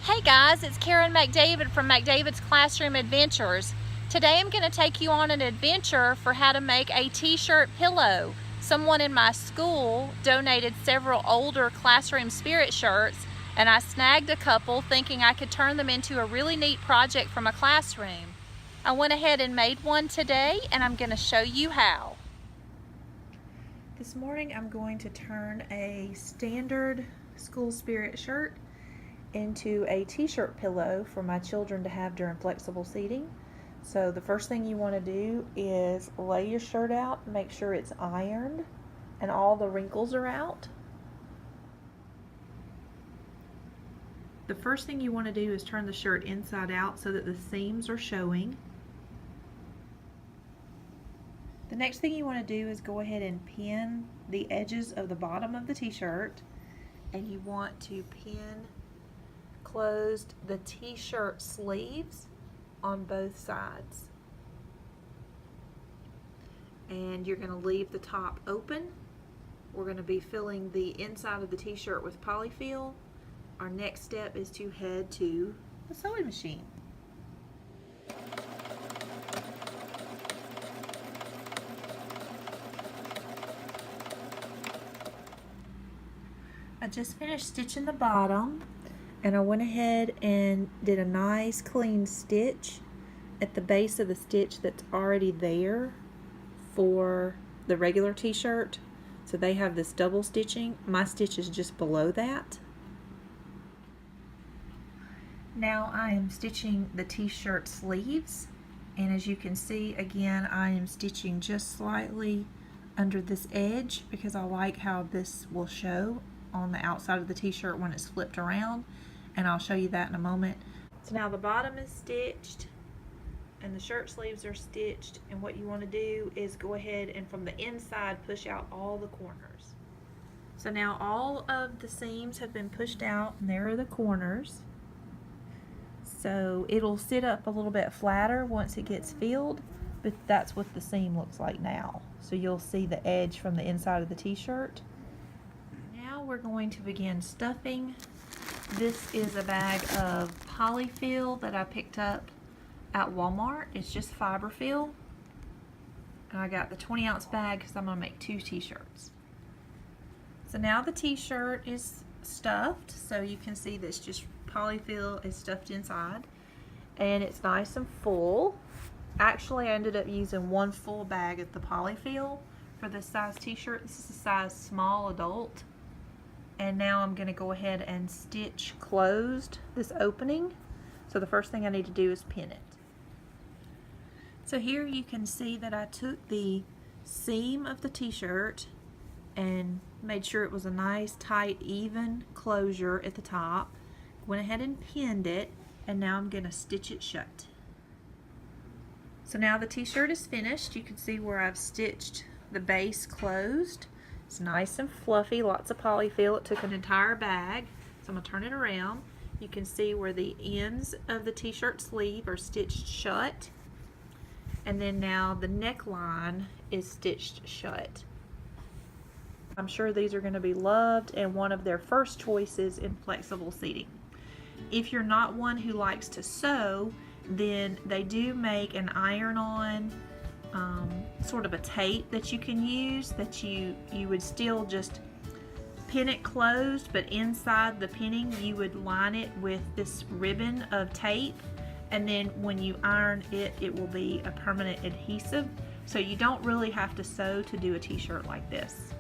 Hey guys, it's Karen McDavid from McDavid's Classroom Adventures. Today I'm going to take you on an adventure for how to make a t-shirt pillow. Someone in my school donated several older classroom spirit shirts, and I snagged a couple thinking I could turn them into a really neat project from a classroom. I went ahead and made one today, and I'm going to show you how. This morning I'm going to turn a standard school spirit shirt into a t-shirt pillow for my children to have during flexible seating. So the first thing you want to do is lay your shirt out, make sure it's ironed and all the wrinkles are out. The first thing you want to do is turn the shirt inside out so that the seams are showing. The next thing you want to do is go ahead and pin the edges of the bottom of the t-shirt, and you want to pin closed the t-shirt sleeves on both sides, and you're going to leave the top open. We're going to be filling the inside of the t-shirt with polyfill. Our next step is to head to the sewing machine. I just finished stitching the bottom, and I went ahead and did a nice clean stitch at the base of the stitch that's already there for the regular t-shirt. So they have this double stitching. My stitch is just below that. Now I am stitching the t-shirt sleeves, and as you can see, again, I am stitching just slightly under this edge because I like how this will show on the outside of the t-shirt when it's flipped around, and I'll show you that in a moment. So now the bottom is stitched and the shirt sleeves are stitched, and what you want to do is go ahead and from the inside push out all the corners. So now all of the seams have been pushed out, and there are the corners. So it'll sit up a little bit flatter once it gets filled, but that's what the seam looks like now. So you'll see the edge from the inside of the t-shirt. We're going to begin stuffing. This is a bag of polyfill that I picked up at Walmart. It's just fiber fill, and I got the 20-ounce bag because I'm going to make 2 t-shirts. So now the t-shirt is stuffed, so you can see this just polyfill is stuffed inside, and it's nice and full. Actually, I ended up using 1 full bag of the polyfill for this size t-shirt. This is a size small adult. And now I'm going to go ahead and stitch closed this opening. So the first thing I need to do is pin it. So here you can see that I took the seam of the t-shirt and made sure it was a nice tight even closure at the top. Went ahead and pinned it, and now I'm going to stitch it shut. So now the t-shirt is finished. You can see where I've stitched the base closed. It's nice and fluffy, lots of polyfill. It took an entire bag. So I'm going to turn it around. You can see where the ends of the t-shirt sleeve are stitched shut. And then now the neckline is stitched shut. I'm sure these are going to be loved and one of their first choices in flexible seating. If you're not one who likes to sew, then they do make an iron-on sort of a tape that you can use, that you would still just pin it closed, but inside the pinning you would line it with this ribbon of tape, and then when you iron it, it will be a permanent adhesive, so you don't really have to sew to do a t-shirt like this.